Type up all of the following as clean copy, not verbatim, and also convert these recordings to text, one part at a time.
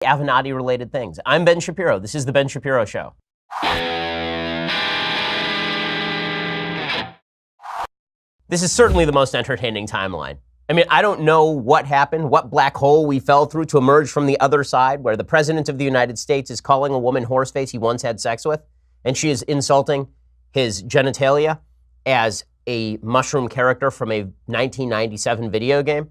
Avenatti-related things. I'm Ben Shapiro. This is The Ben Shapiro Show. This is certainly the most entertaining timeline. I mean, I don't know what happened, what black hole we fell through to emerge from the other side, where the president of the United States is calling a woman horseface he once had sex with, and she is insulting his genitalia as a mushroom character from a 1997 video game.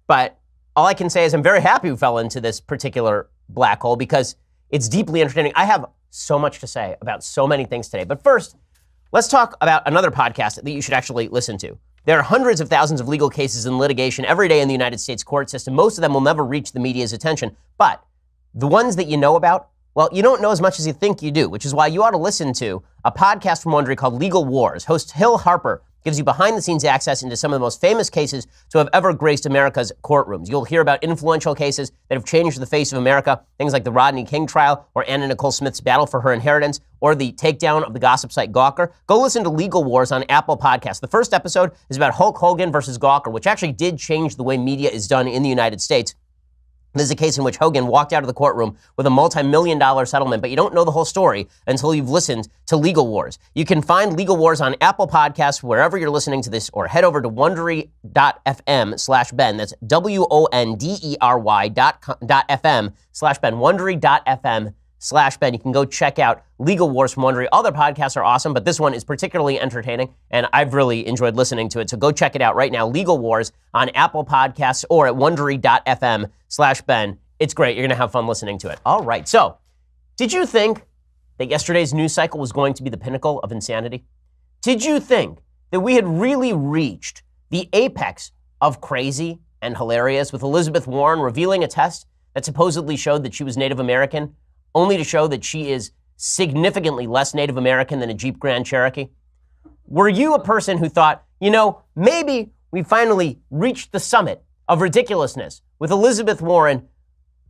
But all I can say is I'm very happy we fell into this particular black hole because it's deeply entertaining. I have so much to say about so many things today. But first, let's talk about another podcast that you should actually listen to. There are hundreds of thousands of legal cases in litigation every day in the United States court system. Most of them will never reach the media's attention. But the ones that you know about, well, you don't know as much as you think you do, which is why you ought to listen to a podcast from Wondery called Legal Wars. Host Hill Harper gives you behind-the-scenes access into some of the most famous cases to have ever graced America's courtrooms. You'll hear about influential cases that have changed the face of America, things like the Rodney King trial or Anna Nicole Smith's battle for her inheritance or the takedown of the gossip site Gawker. Go listen to Legal Wars on Apple Podcasts. The first episode is about Hulk Hogan versus Gawker, which actually did change the way media is done in the United States. This is a case in which Hogan walked out of the courtroom with a multi-million-dollar settlement, but you don't know the whole story until you've listened to Legal Wars. You can find Legal Wars on Apple Podcasts, wherever you're listening to this, or head over to Wondery.fm/Ben. That's WONDERY.FM/Ben. Wondery.fm/Ben. You can go check out Legal Wars from Wondery. All their podcasts are awesome, but this one is particularly entertaining, and I've really enjoyed listening to it. So go check it out right now. Legal Wars on Apple Podcasts or at Wondery.fm/Ben. It's great. You're going to have fun listening to it. All right. So did you think that yesterday's news cycle was going to be the pinnacle of insanity? Did you think that we had really reached the apex of crazy and hilarious with Elizabeth Warren revealing a test that supposedly showed that she was Native American, only to show that she is significantly less Native American than a Jeep Grand Cherokee? Were you a person who thought, maybe we finally reached the summit of ridiculousness with Elizabeth Warren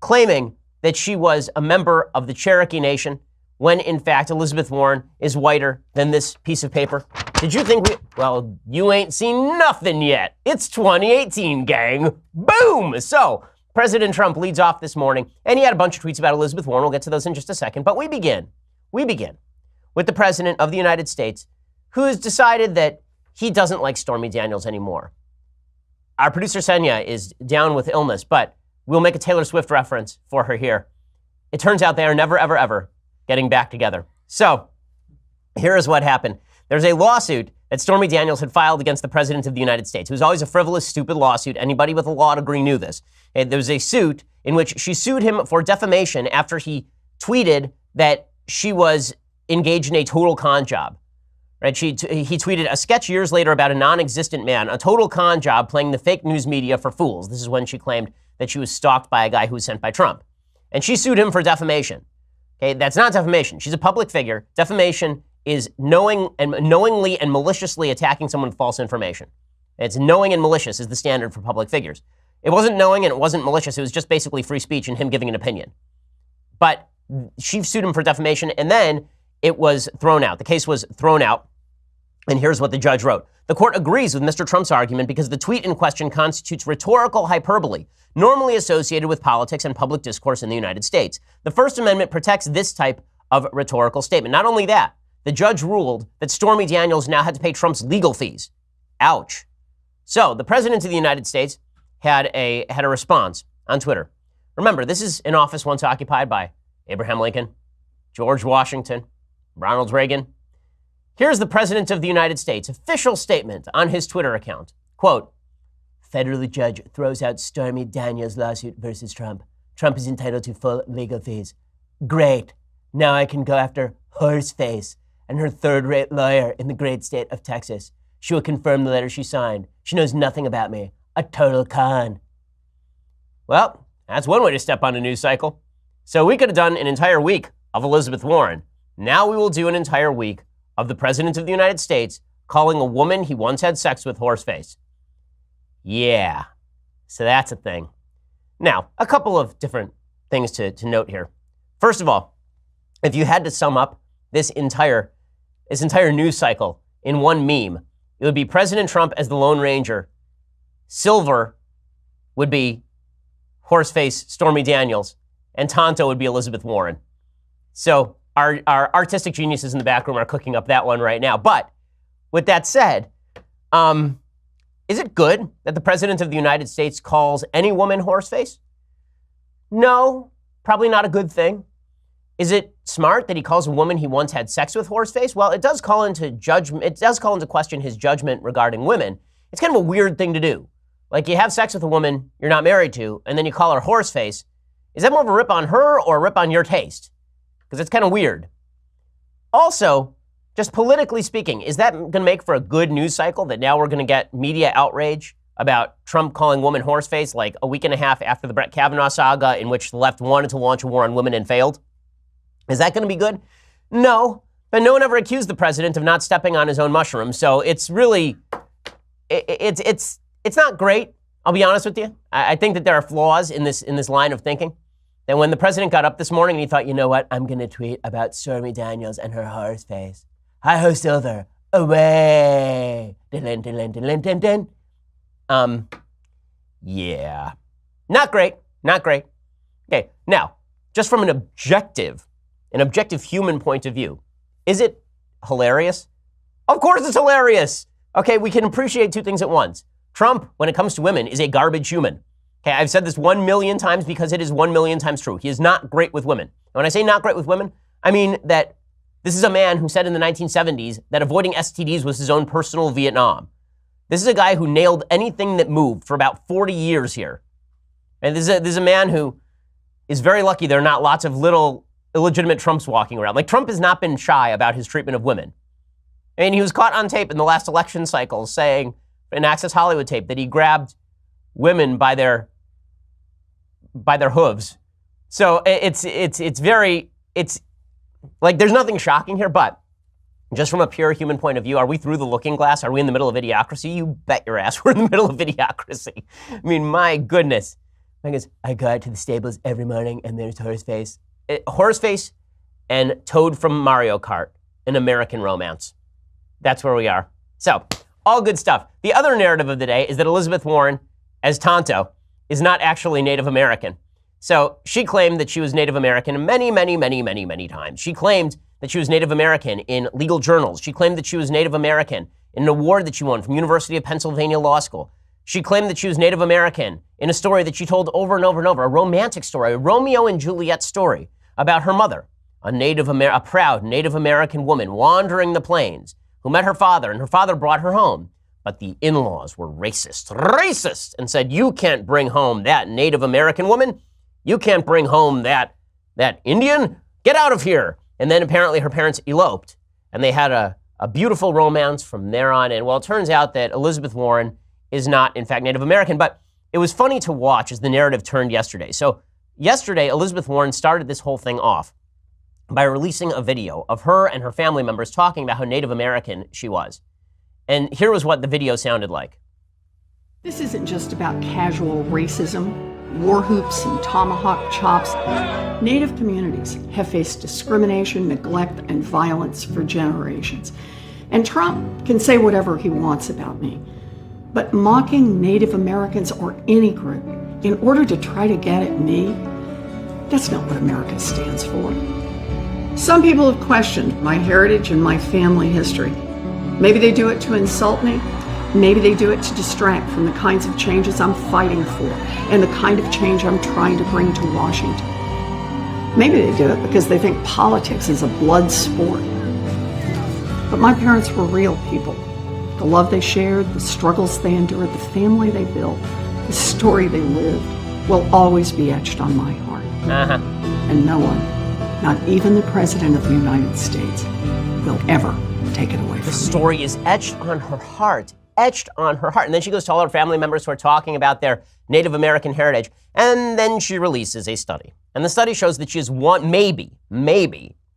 claiming that she was a member of the Cherokee Nation when, in fact, Elizabeth Warren is whiter than this piece of paper? Did you think well, you ain't seen nothing yet. It's 2018, gang. Boom! So, President Trump leads off this morning, and he had a bunch of tweets about Elizabeth Warren. We'll get to those in just a second. But we begin with the President of the United States, who has decided that he doesn't like Stormy Daniels anymore. Our producer, Senya, is down with illness, but we'll make a Taylor Swift reference for her here. It turns out they are never, ever, ever getting back together. So, here is what happened. There's a lawsuit that Stormy Daniels had filed against the President of the United States. It was always a frivolous, stupid lawsuit. Anybody with a law degree knew this. There was a suit in which she sued him for defamation after he tweeted that she was engaged in a total con job. Right? He tweeted a sketch years later about a non-existent man, a total con job playing the fake news media for fools. This is when she claimed that she was stalked by a guy who was sent by Trump. And she sued him for defamation. Okay, that's not defamation. She's a public figure. Defamation is knowingly and maliciously attacking someone with false information. It's knowing and malicious is the standard for public figures. It wasn't knowing and it wasn't malicious. It was just basically free speech and him giving an opinion. But she sued him for defamation, and then it was thrown out. The case was thrown out, and here's what the judge wrote. The court agrees with Mr. Trump's argument because the tweet in question constitutes rhetorical hyperbole, normally associated with politics and public discourse in the United States. The First Amendment protects this type of rhetorical statement. Not only that, the judge ruled that Stormy Daniels now had to pay Trump's legal fees. Ouch. So the President of the United States had a response on Twitter. Remember, this is an office once occupied by Abraham Lincoln, George Washington, Ronald Reagan. Here's the President of the United States' official statement on his Twitter account. Quote, federal judge throws out Stormy Daniels' lawsuit versus Trump. Trump is entitled to full legal fees. Great. Now I can go after Horseface and her third-rate lawyer in the great state of Texas. She will confirm the letter she signed. She knows nothing about me. A total con. Well, that's one way to step on a news cycle. So we could have done an entire week of Elizabeth Warren. Now we will do an entire week of the President of the United States calling a woman he once had sex with horseface. Yeah, so that's a thing. Now, a couple of different things to note here. First of all, if you had to sum up this entire news cycle in one meme, it would be President Trump as the Lone Ranger. Silver would be Horseface Stormy Daniels, and Tonto would be Elizabeth Warren. So our artistic geniuses in the back room are cooking up that one right now. But with that said, is it good that the President of the United States calls any woman horseface? No, probably not a good thing. Is it smart that he calls a woman he once had sex with horseface? Well, it does call into judgment. It does call into question his judgment regarding women. It's kind of a weird thing to do. Like, you have sex with a woman you're not married to, and then you call her horseface. Is that more of a rip on her or a rip on your taste? Because it's kind of weird. Also, just politically speaking, is that going to make for a good news cycle that now we're going to get media outrage about Trump calling women horseface like a week and a half after the Brett Kavanaugh saga, in which the left wanted to launch a war on women and failed? Is that going to be good? No, but no one ever accused the president of not stepping on his own mushrooms. So it's really, it's not great. I'll be honest with you. I think that there are flaws in this line of thinking. That when the president got up this morning and he thought, you know what, I'm going to tweet about Stormy Daniels and her horse face. Hi-ho Silver, away. Din, din, din, din, din, din. Yeah. Not great. Okay, now, just from an objective human point of view, is it hilarious? Of course it's hilarious. Okay, we can appreciate two things at once. Trump, when it comes to women, is a garbage human. Okay, I've said this 1 million times because it is 1 million times true. He is not great with women. And when I say not great with women, I mean that this is a man who said in the 1970s that avoiding STDs was his own personal Vietnam. This is a guy who nailed anything that moved for about 40 years here. And this is a man who is very lucky there are not lots of little illegitimate Trumps walking around. Like, Trump has not been shy about his treatment of women. I mean, he was caught on tape in the last election cycle saying, in Access Hollywood tape, that he grabbed women by their hooves. So it's like, there's nothing shocking here, but just from a pure human point of view, are we through the looking glass? Are we in the middle of idiocracy? You bet your ass we're in the middle of idiocracy. I mean, my goodness. I go to the stables every morning and there's Horseface. Horseface and Toad from Mario Kart, an American romance. That's where we are. So, all good stuff. The other narrative of the day is that Elizabeth Warren, as Tonto, is not actually Native American. So she claimed that she was Native American many times. She claimed that she was Native American in legal journals. She claimed that she was Native American in an award that she won from University of Pennsylvania Law School. She claimed that she was Native American in a story that she told over and over and over, a romantic story, a Romeo and Juliet story about her mother, a proud Native American woman wandering the plains who met her father, and her father brought her home. But the in-laws were racist, and said, you can't bring home that Native American woman. You can't bring home that Indian. Get out of here. And then apparently her parents eloped, and they had a beautiful romance from there on in. Well, it turns out that Elizabeth Warren is not, in fact, Native American, but it was funny to watch as the narrative turned yesterday. So yesterday, Elizabeth Warren started this whole thing off by releasing a video of her and her family members talking about how Native American she was. And here was what the video sounded like. This isn't just about casual racism, war hoops and tomahawk chops. Native communities have faced discrimination, neglect, and violence for generations. And Trump can say whatever he wants about me. But mocking Native Americans or any group in order to try to get at me, that's not what America stands for. Some people have questioned my heritage and my family history. Maybe they do it to insult me. Maybe they do it to distract from the kinds of changes I'm fighting for and the kind of change I'm trying to bring to Washington. Maybe they do it because they think politics is a blood sport. But my parents were real people. The love they shared, the struggles they endured, the family they built, the story they lived will always be etched on my heart. And no one, not even the President of the United States, will ever take it away from me. The story is etched on her heart. And then she goes to all her family members who are talking about their Native American heritage. And then she releases a study. And the study shows that she is maybe,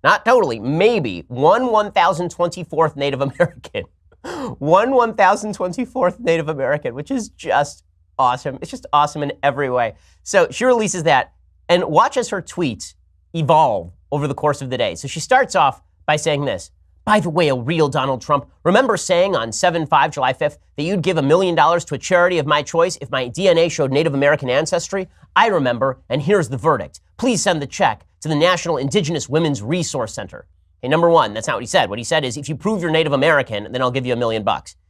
not totally, maybe 1,024th Native American. 1,024th Native American, which is just awesome. It's just awesome in every way. So she releases that, and watch as her tweets evolve over the course of the day. So she starts off by saying this: By the way, a real Donald Trump, remember saying on 7/5, July 5th, that you'd give $1 million to a charity of my choice if my DNA showed Native American ancestry? I remember, and here's the verdict. Please send the check to the National Indigenous Women's Resource Center. Okay, number one, that's not what he said. What he said is, if you prove you're Native American, then I'll give you $1 million.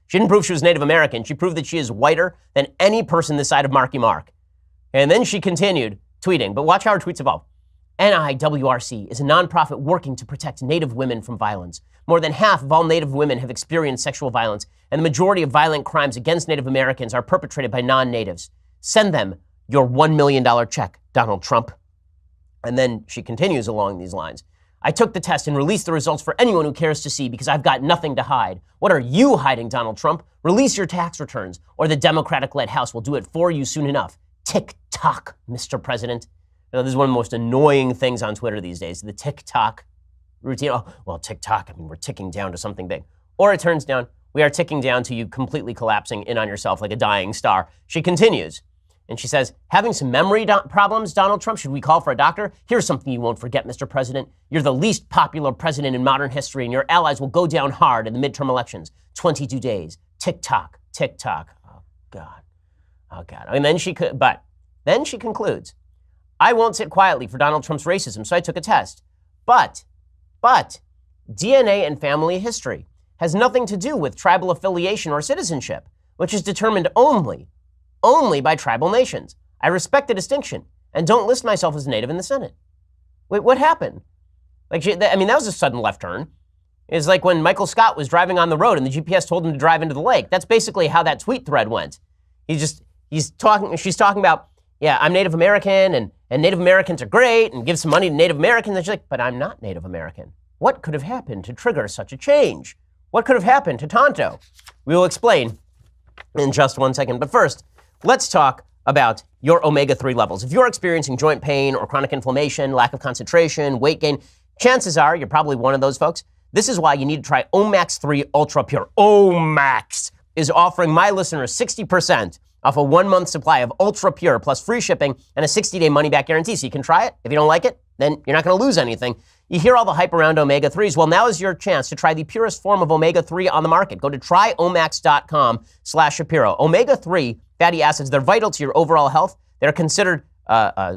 She didn't prove she was Native American. She proved that she is whiter than any person this side of Marky Mark. And then she continued tweeting, but watch how her tweets evolve. NIWRC is a nonprofit working to protect Native women from violence. More than half of all Native women have experienced sexual violence, and the majority of violent crimes against Native Americans are perpetrated by non-natives. Send them your $1 million check, Donald Trump. And then she continues along these lines. I took the test and released the results for anyone who cares to see because I've got nothing to hide. What are you hiding, Donald Trump? Release your tax returns, or the Democratic-led House will do it for you soon enough. Tick-tock, Mr. President. You know, this is one of the most annoying things on Twitter these days, the tick-tock routine. Oh, well, tick-tock, we're ticking down to something big. Or it turns down, we are ticking down to you completely collapsing in on yourself like a dying star. She continues, and she says, having some memory problems, Donald Trump, should we call for a doctor? Here's something you won't forget, Mr. President. You're the least popular president in modern history, and your allies will go down hard in the midterm elections. 22 days. Tick-tock, tick-tock. Oh, God. Oh, God. And then then she concludes, I won't sit quietly for Donald Trump's racism, so I took a test. But DNA and family history has nothing to do with tribal affiliation or citizenship, which is determined only by tribal nations. I respect the distinction and don't list myself as Native in the Senate. Wait, what happened? That was a sudden left turn. It's like when Michael Scott was driving on the road and the GPS told him to drive into the lake. That's basically how that tweet thread went. She's talking about, yeah, I'm Native American and Native Americans are great and give some money to Native Americans. And she's like, but I'm not Native American. What could have happened to trigger such a change? What could have happened to Tonto? We will explain in just 1 second. But first, let's talk about your omega-3 levels. If you're experiencing joint pain or chronic inflammation, lack of concentration, weight gain, chances are you're probably one of those folks. This is why you need to try Omax 3 Ultra Pure. Omax is offering my listeners 60% off a 1-month supply of Ultra Pure plus free shipping and a 60-day money-back guarantee. So you can try it. If you don't like it, then you're not going to lose anything. You hear all the hype around omega-3s. Well, now is your chance to try the purest form of omega-3 on the market. Go to tryomax.com/Shapiro. Omega-3 fatty acids, they're vital to your overall health. They're considered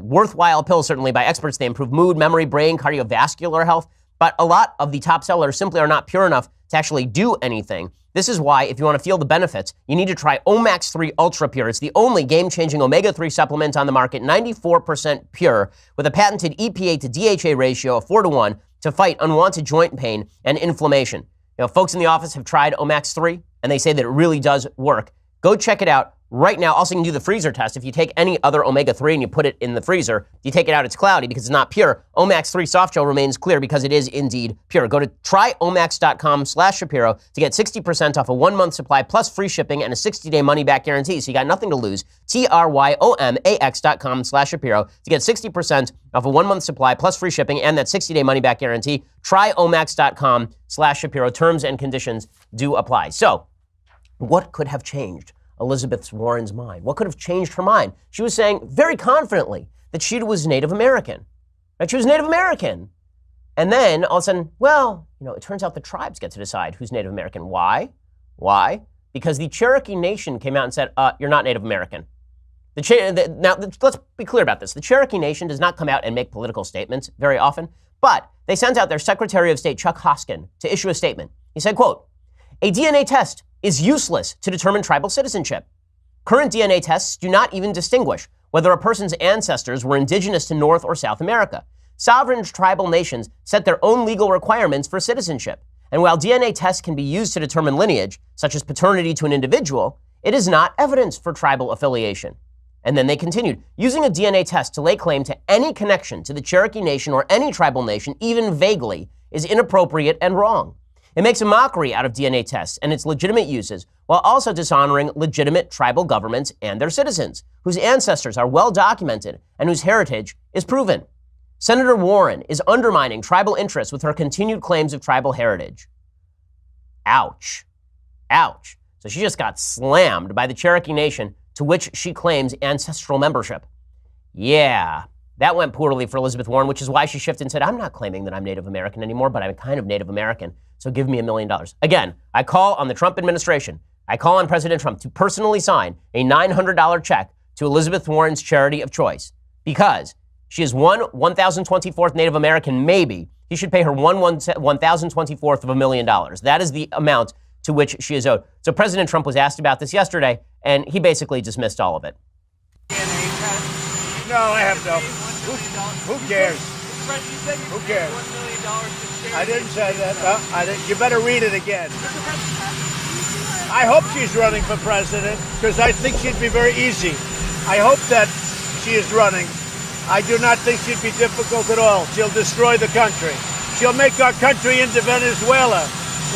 worthwhile pills, certainly by experts. They improve mood, memory, brain, cardiovascular health. But a lot of the top sellers simply are not pure enough to actually do anything. This is why, if you want to feel the benefits, you need to try Omax 3 Ultra Pure. It's the only game-changing omega-3 supplement on the market, 94% pure, with a patented EPA to DHA ratio of 4-to-1 to fight unwanted joint pain and inflammation. You know, folks in the office have tried Omax 3, and they say that it really does work. Go check it out right now. Also, you can do the freezer test. If you take any other omega-3 and you put it in the freezer, you take it out, it's cloudy because it's not pure. Omax 3 soft gel remains clear because it is indeed pure. Go to tryomax.com/Shapiro to get 60% off a 1-month supply plus free shipping and a 60-day money-back guarantee. So you got nothing to lose. tryomax.com/Shapiro to get 60% off a 1-month supply plus free shipping and that 60-day money-back guarantee. Tryomax.com/Shapiro. Terms and conditions do apply. So, what could have changed Elizabeth Warren's mind? What could have changed her mind? She was saying very confidently that she was Native American. That she was Native American. And then all of a sudden, well, it turns out the tribes get to decide who's Native American. Why? Why? Because the Cherokee Nation came out and said, you're not Native American. Now, let's be clear about this. The Cherokee Nation does not come out and make political statements very often, but they sent out their Secretary of State, Chuck Hoskin, to issue a statement. He said, quote, a DNA test is useless to determine tribal citizenship. Current DNA tests do not even distinguish whether a person's ancestors were indigenous to North or South America. Sovereign tribal nations set their own legal requirements for citizenship. And while DNA tests can be used to determine lineage, such as paternity to an individual, it is not evidence for tribal affiliation. And then they continued, using a DNA test to lay claim to any connection to the Cherokee Nation or any tribal nation, even vaguely, is inappropriate and wrong. It makes a mockery out of DNA tests and its legitimate uses, while also dishonoring legitimate tribal governments and their citizens, whose ancestors are well documented and whose heritage is proven. Senator Warren is undermining tribal interests with her continued claims of tribal heritage. Ouch. Ouch. So she just got slammed by the Cherokee Nation, to which she claims ancestral membership. Yeah, That went poorly for Elizabeth Warren, which is why she shifted and said, I'm not claiming that I'm Native American anymore, but I'm kind of Native American, so give me $1 million. Again, I call on the Trump administration, I call on President Trump to personally sign a $900 check to Elizabeth Warren's charity of choice, because she is 1,024th Native American, maybe. He should pay her 1,024th of $1 million. That is the amount to which she is owed. So President Trump was asked about this yesterday, and he basically dismissed all of it. No, I have no. Who cares? Who cares? I didn't say that. No, I didn't. You better read it again. I hope she's running for president because I think she'd be very easy. I hope that she is running. I do not think she'd be difficult at all. She'll destroy the country. She'll make our country into Venezuela.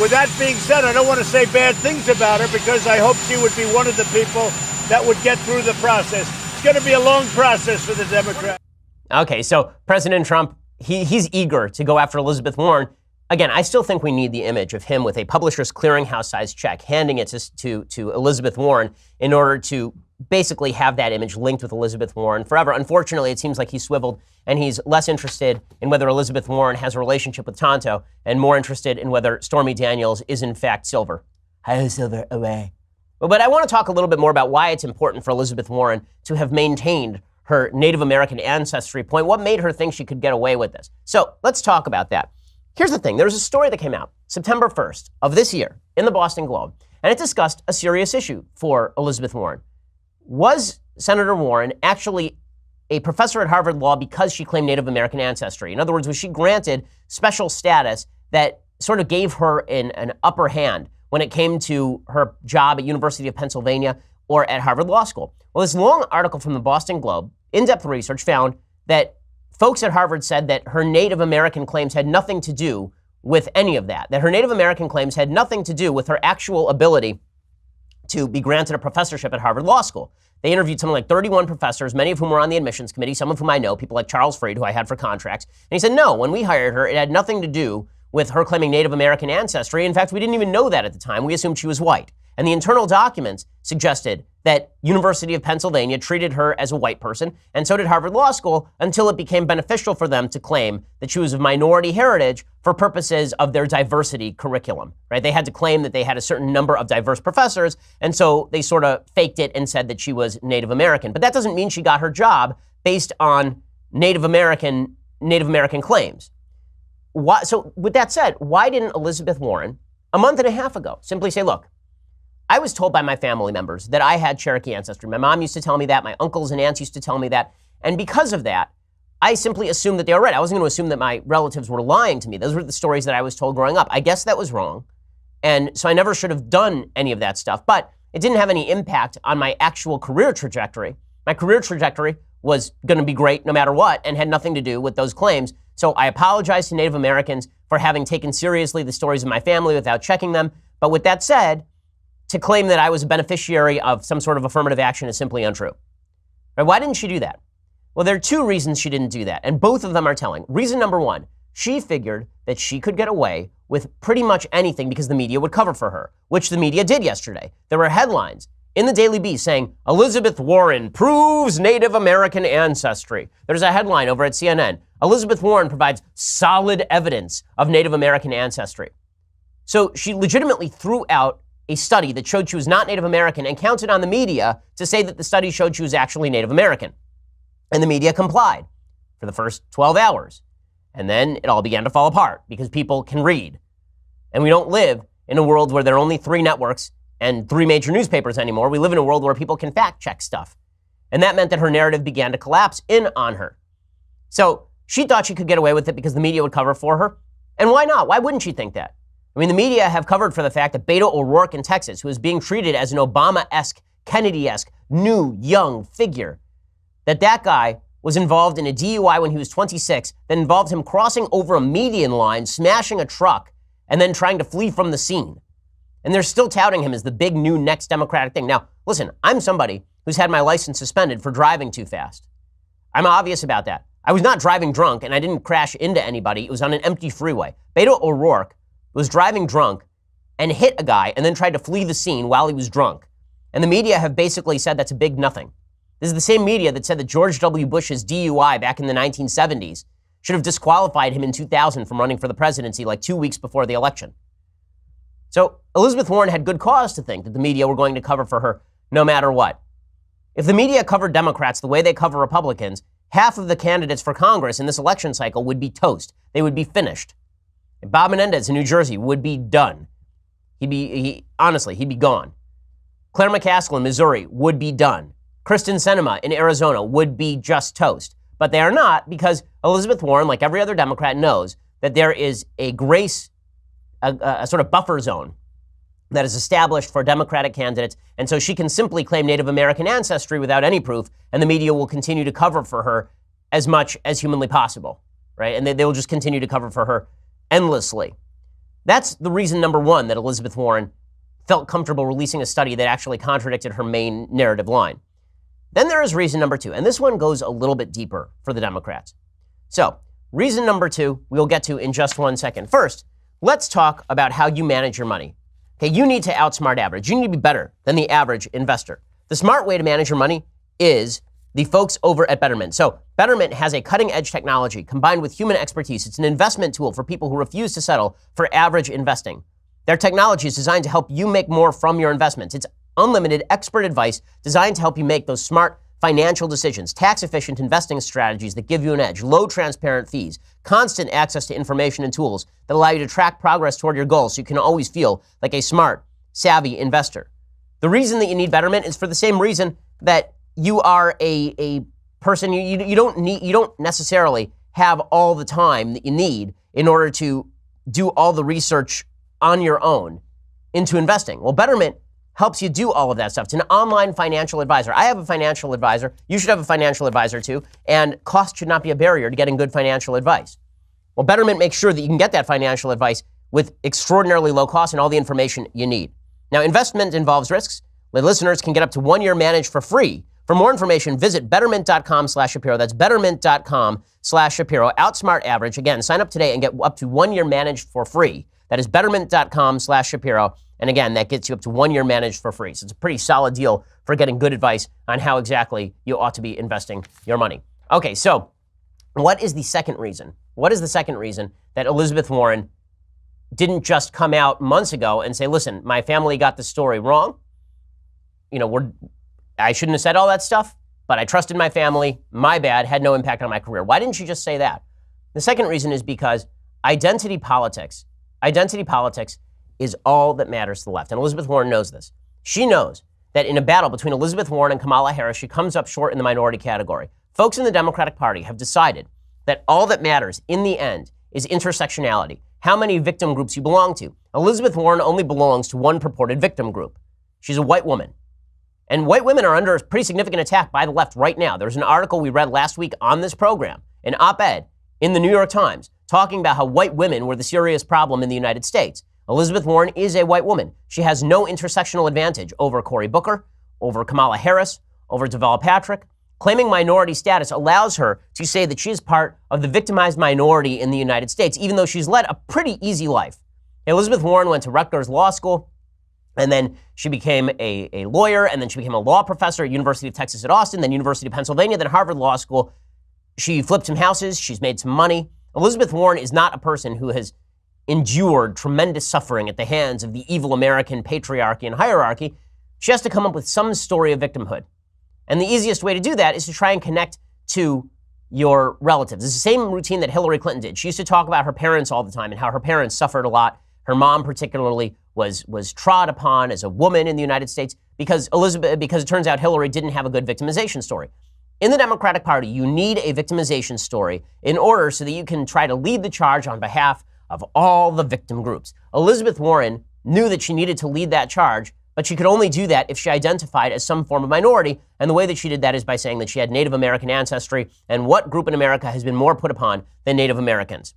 With that being said, I don't want to say bad things about her because I hope she would be one of the people that would get through the process. It's going to be a long process for the Democrats. Okay, so President Trump, he's eager to go after Elizabeth Warren. Again, I still think we need the image of him with a Publishers Clearinghouse-sized check, handing it to Elizabeth Warren in order to basically have that image linked with Elizabeth Warren forever. Unfortunately, it seems like he's swiveled and he's less interested in whether Elizabeth Warren has a relationship with Tonto and more interested in whether Stormy Daniels is in fact Silver. Hi, Silver, away. But I want to talk a little bit more about why it's important for Elizabeth Warren to have maintained her Native American ancestry point. What made her think she could get away with this? So let's talk about that. Here's the thing. There was a story that came out September 1st of this year in the Boston Globe, and it discussed a serious issue for Elizabeth Warren. Was Senator Warren actually a professor at Harvard Law because she claimed Native American ancestry? In other words, was she granted special status that sort of gave her an upper hand when it came to her job at University of Pennsylvania or at Harvard Law School? Well, this long article from the Boston Globe, in-depth research, found that folks at Harvard said that her Native American claims had nothing to do with any of that her Native American claims had nothing to do with her actual ability to be granted a professorship at Harvard Law School. They interviewed something like 31 professors, many of whom were on the admissions committee, some of whom I know, people like Charles Freed, who I had for contracts. And he said, no, when we hired her, it had nothing to do with her claiming Native American ancestry. In fact, we didn't even know that at the time. We assumed she was white. And the internal documents suggested that University of Pennsylvania treated her as a white person, and so did Harvard Law School, until it became beneficial for them to claim that she was of minority heritage for purposes of their diversity curriculum, right? They had to claim that they had a certain number of diverse professors, and so they sort of faked it and said that she was Native American. But that doesn't mean she got her job based on Native American claims. So with that said, why didn't Elizabeth Warren, a month and a half ago, simply say, look, I was told by my family members that I had Cherokee ancestry. My mom used to tell me that. My uncles and aunts used to tell me that. And because of that, I simply assumed that they were right. I wasn't going to assume that my relatives were lying to me. Those were the stories that I was told growing up. I guess that was wrong. And so I never should have done any of that stuff. But it didn't have any impact on my actual career trajectory. My career trajectory was going to be great no matter what and had nothing to do with those claims. So I apologize to Native Americans for having taken seriously the stories of my family without checking them. But with that said, to claim that I was a beneficiary of some sort of affirmative action is simply untrue. Right? Why didn't she do that? Well, there are two reasons she didn't do that, and both of them are telling. Reason number one, she figured that she could get away with pretty much anything because the media would cover for her, which the media did yesterday. There were headlines in the Daily Beast saying, Elizabeth Warren proves Native American ancestry. There's a headline over at CNN, Elizabeth Warren provides solid evidence of Native American ancestry. So she legitimately threw out a study that showed she was not Native American and counted on the media to say that the study showed she was actually Native American. And the media complied for the first 12 hours. And then it all began to fall apart because people can read. And we don't live in a world where there are only 3 networks and 3 major newspapers anymore. We live in a world where people can fact check stuff. And that meant that her narrative began to collapse in on her. So she thought she could get away with it because the media would cover for her. And why not? Why wouldn't she think that? I mean, the media have covered for the fact that Beto O'Rourke in Texas, who is being treated as an Obama-esque, Kennedy-esque, new, young figure, that guy was involved in a DUI when he was 26 that involved him crossing over a median line, smashing a truck, and then trying to flee from the scene. And they're still touting him as the big new next Democratic thing. Now, listen, I'm somebody who's had my license suspended for driving too fast. I'm obvious about that. I was not driving drunk, and I didn't crash into anybody. It was on an empty freeway. Beto O'Rourke was driving drunk and hit a guy and then tried to flee the scene while he was drunk. And the media have basically said that's a big nothing. This is the same media that said that George W. Bush's DUI back in the 1970s should have disqualified him in 2000 from running for the presidency like 2 weeks before the election. So Elizabeth Warren had good cause to think that the media were going to cover for her no matter what. If the media covered Democrats the way they cover Republicans, half of the candidates for Congress in this election cycle would be toast. They would be finished. Bob Menendez in New Jersey would be done. He'd be gone. Claire McCaskill in Missouri would be done. Kristen Sinema in Arizona would be just toast. But they are not, because Elizabeth Warren, like every other Democrat, knows that there is a sort of buffer zone that is established for Democratic candidates. And so she can simply claim Native American ancestry without any proof, and the media will continue to cover for her as much as humanly possible, right? And they will just continue to cover for her endlessly. That's the reason number one that Elizabeth Warren felt comfortable releasing a study that actually contradicted her main narrative line. Then there is reason number two, and this one goes a little bit deeper for the Democrats. So, reason number two, we'll get to in just 1 second. First, let's talk about how you manage your money. Okay, you need to outsmart average. You need to be better than the average investor. The smart way to manage your money is the folks over at Betterment. So Betterment has a cutting-edge technology combined with human expertise. It's an investment tool for people who refuse to settle for average investing. Their technology is designed to help you make more from your investments. It's unlimited expert advice designed to help you make those smart financial decisions, tax-efficient investing strategies that give you an edge, low transparent fees, constant access to information and tools that allow you to track progress toward your goals so you can always feel like a smart, savvy investor. The reason that you need Betterment is for the same reason that you are a person, you don't necessarily have all the time that you need in order to do all the research on your own into investing. Well, Betterment helps you do all of that stuff. It's an online financial advisor. I have a financial advisor. You should have a financial advisor too. And cost should not be a barrier to getting good financial advice. Well, Betterment makes sure that you can get that financial advice with extraordinarily low cost and all the information you need. Now, investment involves risks. The listeners can get up to 1 year managed for free. For more information, visit betterment.com/Shapiro. That's betterment.com/Shapiro. Outsmart average. Again, sign up today and get up to 1 year managed for free. That is betterment.com/Shapiro. And again, that gets you up to 1 year managed for free. So it's a pretty solid deal for getting good advice on how exactly you ought to be investing your money. Okay, so what is the second reason? What is the second reason that Elizabeth Warren didn't just come out months ago and say, listen, my family got the story wrong. I shouldn't have said all that stuff, but I trusted my family. My bad, had no impact on my career. Why didn't she just say that? The second reason is because identity politics is all that matters to the left. And Elizabeth Warren knows this. She knows that in a battle between Elizabeth Warren and Kamala Harris, she comes up short in the minority category. Folks in the Democratic Party have decided that all that matters in the end is intersectionality, how many victim groups you belong to. Elizabeth Warren only belongs to one purported victim group. She's a white woman. And white women are under a pretty significant attack by the left right now. There's an article we read last week on this program, an op-ed in the New York Times, talking about how white women were the serious problem in the United States. Elizabeth Warren is a white woman. She has no intersectional advantage over Cory Booker, over Kamala Harris, over Deval Patrick. Claiming minority status allows her to say that she is part of the victimized minority in the United States, even though she's led a pretty easy life. Elizabeth Warren went to Rutgers Law School, and then she became a lawyer, and then she became a law professor at University of Texas at Austin, then University of Pennsylvania, then Harvard Law School. She flipped some houses. She's made some money. Elizabeth Warren is not a person who has endured tremendous suffering at the hands of the evil American patriarchy and hierarchy. She has to come up with some story of victimhood. And the easiest way to do that is to try and connect to your relatives. It's the same routine that Hillary Clinton did. She used to talk about her parents all the time and how her parents suffered a lot. Her mom particularly was trod upon as a woman in the United States because it turns out Hillary didn't have a good victimization story. In the Democratic Party, you need a victimization story in order so that you can try to lead the charge on behalf of all the victim groups. Elizabeth Warren knew that she needed to lead that charge, but she could only do that if she identified as some form of minority. And the way that she did that is by saying that she had Native American ancestry. And what group in America has been more put upon than Native Americans?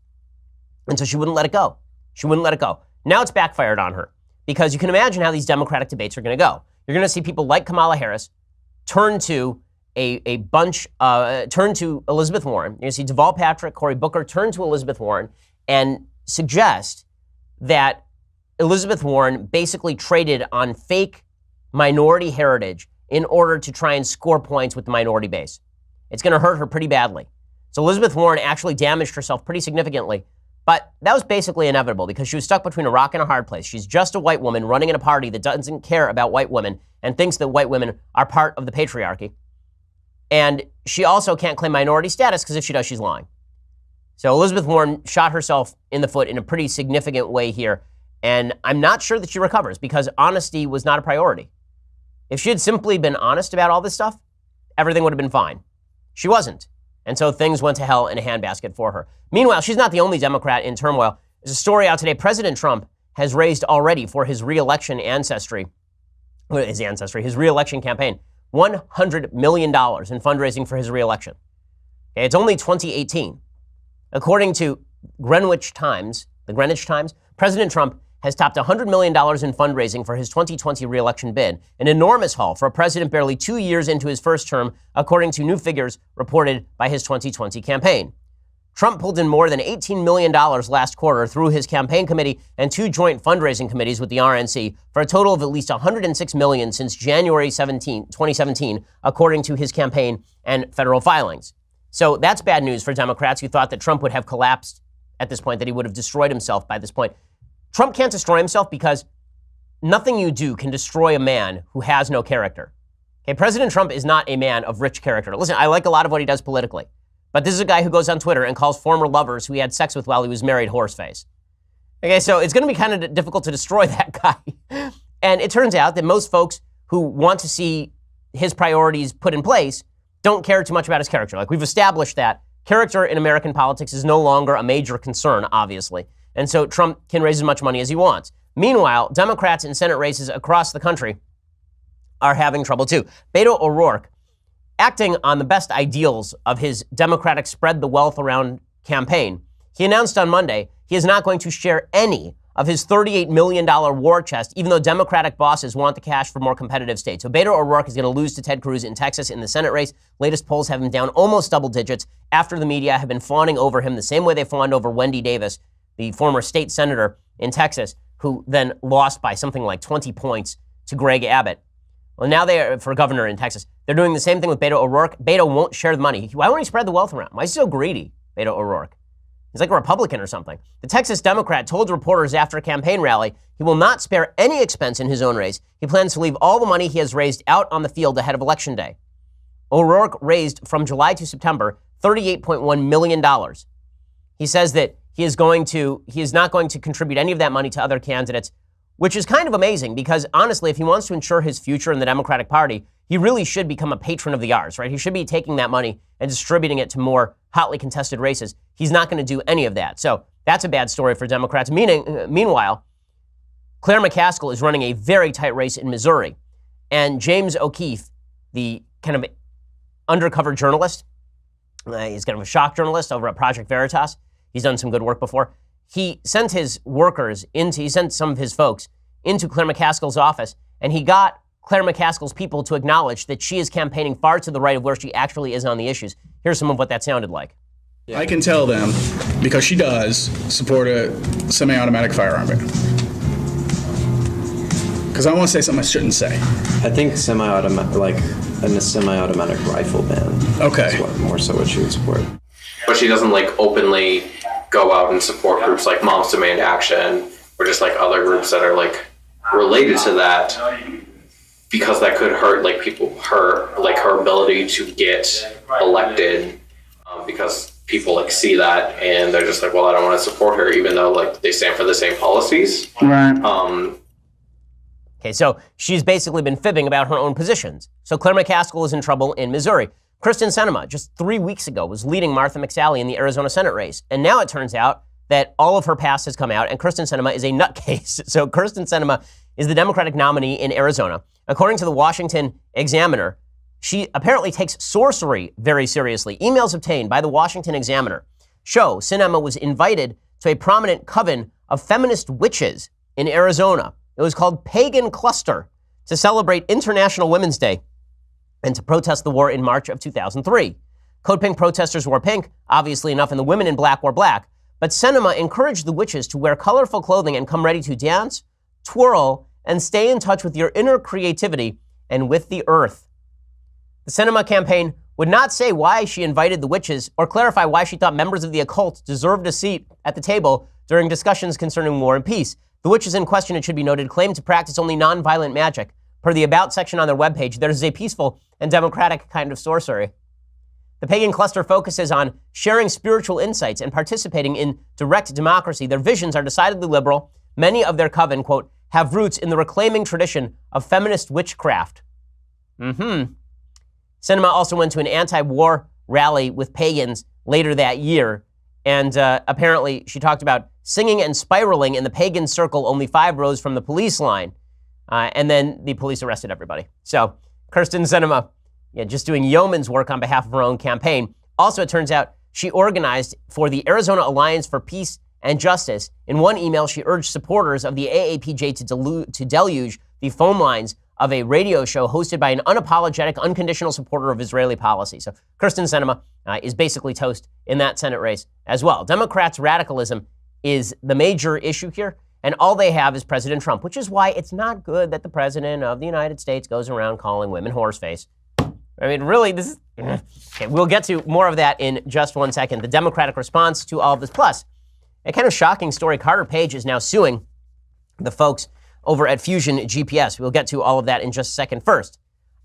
And so she wouldn't let it go. She wouldn't let it go. Now it's backfired on her because you can imagine how these Democratic debates are going to go. You're going to see people like Kamala Harris turn to turn to Elizabeth Warren. You're going to see Deval Patrick, Cory Booker turn to Elizabeth Warren and suggest that Elizabeth Warren basically traded on fake minority heritage in order to try and score points with the minority base. It's going to hurt her pretty badly. So Elizabeth Warren actually damaged herself pretty significantly, but that was basically inevitable because she was stuck between a rock and a hard place. She's just a white woman running in a party that doesn't care about white women and thinks that white women are part of the patriarchy. And she also can't claim minority status because if she does, she's lying. So Elizabeth Warren shot herself in the foot in a pretty significant way here. And I'm not sure that she recovers because honesty was not a priority. If she had simply been honest about all this stuff, everything would have been fine. She wasn't. And so things went to hell in a handbasket for her. Meanwhile, she's not the only Democrat in turmoil. There's a story out today. President Trump has raised already for his reelection his reelection campaign, $100 million in fundraising for his reelection. Okay, it's only 2018. According to the Greenwich Times, President Trump has topped $100 million in fundraising for his 2020 reelection bid, an enormous haul for a president barely 2 years into his first term, according to new figures reported by his 2020 campaign. Trump pulled in more than $18 million last quarter through his campaign committee and 2 joint fundraising committees with the RNC for a total of at least $106 million since January 2017, according to his campaign and federal filings. So that's bad news for Democrats who thought that Trump would have collapsed at this point, that he would have destroyed himself by this point. Trump can't destroy himself because nothing you do can destroy a man who has no character. Okay, President Trump is not a man of rich character. Listen, I like a lot of what he does politically, but this is a guy who goes on Twitter and calls former lovers who he had sex with while he was married horseface. Okay, so it's going to be kind of difficult to destroy that guy. And it turns out that most folks who want to see his priorities put in place don't care too much about his character. Like, we've established that character in American politics is no longer a major concern, obviously. And so Trump can raise as much money as he wants. Meanwhile, Democrats in Senate races across the country are having trouble too. Beto O'Rourke, acting on the best ideals of his Democratic spread the wealth around campaign, he announced on Monday he is not going to share any of his $38 million war chest, even though Democratic bosses want the cash for more competitive states. So Beto O'Rourke is going to lose to Ted Cruz in Texas in the Senate race. Latest polls have him down almost double digits after the media have been fawning over him the same way they fawned over Wendy Davis, the former state senator in Texas, who then lost by something like 20 points to Greg Abbott. Well, now they are for governor in Texas. They're doing the same thing with Beto O'Rourke. Beto won't share the money. Why won't he spread the wealth around? Why is he so greedy, Beto O'Rourke? He's like a Republican or something. The Texas Democrat told reporters after a campaign rally he will not spare any expense in his own race. He plans to leave all the money he has raised out on the field ahead of Election Day. O'Rourke raised from July to September $38.1 million. He says that he is not going to contribute any of that money to other candidates, which is kind of amazing because, honestly, if he wants to ensure his future in the Democratic Party, he really should become a patron of the arts, right? He should be taking that money and distributing it to more hotly contested races. He's not going to do any of that. So that's a bad story for Democrats. Meanwhile, Claire McCaskill is running a very tight race in Missouri. And James O'Keefe, the kind of undercover journalist, he's kind of a shock journalist over at Project Veritas. He's done some good work before. He sent some of his folks into Claire McCaskill's office, and he got Claire McCaskill's people to acknowledge that she is campaigning far to the right of where she actually is on the issues. Here's some of what that sounded like. I can tell them, because she does support a semi-automatic firearm ban. Because I want to say something I shouldn't say. I think a semi-automatic rifle ban. Okay. Is more so what she would support. But she doesn't like go out and support groups like Moms Demand Action or just like other groups that are like related to that, because that could hurt like her ability to get elected, because people like see that and they're just like, well, I don't want to support her even though like they stand for the same policies. Right. Okay, so she's basically been fibbing about her own positions. So Claire McCaskill is in trouble in Missouri. Kristen Sinema, just 3 weeks ago, was leading Martha McSally in the Arizona Senate race. And now it turns out that all of her past has come out, and Kristen Sinema is a nutcase. So Kristen Sinema is the Democratic nominee in Arizona. According to the Washington Examiner, she apparently takes sorcery very seriously. Emails obtained by the Washington Examiner show Sinema was invited to a prominent coven of feminist witches in Arizona. It was called Pagan Cluster to celebrate International Women's Day and to protest the war in March of 2003. Code Pink protesters wore pink, obviously enough, and the women in black wore black. But Sinema encouraged the witches to wear colorful clothing and come ready to dance, twirl, and stay in touch with your inner creativity and with the earth. The Sinema campaign would not say why she invited the witches or clarify why she thought members of the occult deserved a seat at the table during discussions concerning war and peace. The witches in question, it should be noted, claim to practice only non-violent magic. Per the About section on their webpage, there is a peaceful and democratic kind of sorcery. The pagan cluster focuses on sharing spiritual insights and participating in direct democracy. Their visions are decidedly liberal. Many of their coven, quote, have roots in the reclaiming tradition of feminist witchcraft. Sinema also went to an anti-war rally with pagans later that year, and apparently she talked about singing and spiraling in the pagan circle only 5 rows from the police line, and then the police arrested everybody. So Kyrsten Sinema, just doing yeoman's work on behalf of her own campaign. Also, it turns out she organized for the Arizona Alliance for Peace and Justice. In one email, she urged supporters of the AAPJ to deluge the phone lines of a radio show hosted by an unapologetic, unconditional supporter of Israeli policy. So Kyrsten Sinema is basically toast in that Senate race as well. Democrats' radicalism is the major issue here, and all they have is President Trump, which is why it's not good that the President of the United States goes around calling women horseface. I mean, really, this is... Okay, we'll get to more of that in just one second. The Democratic response to all of this. Plus, a kind of shocking story. Carter Page is now suing the folks over at Fusion GPS. We'll get to all of that in just a second. First,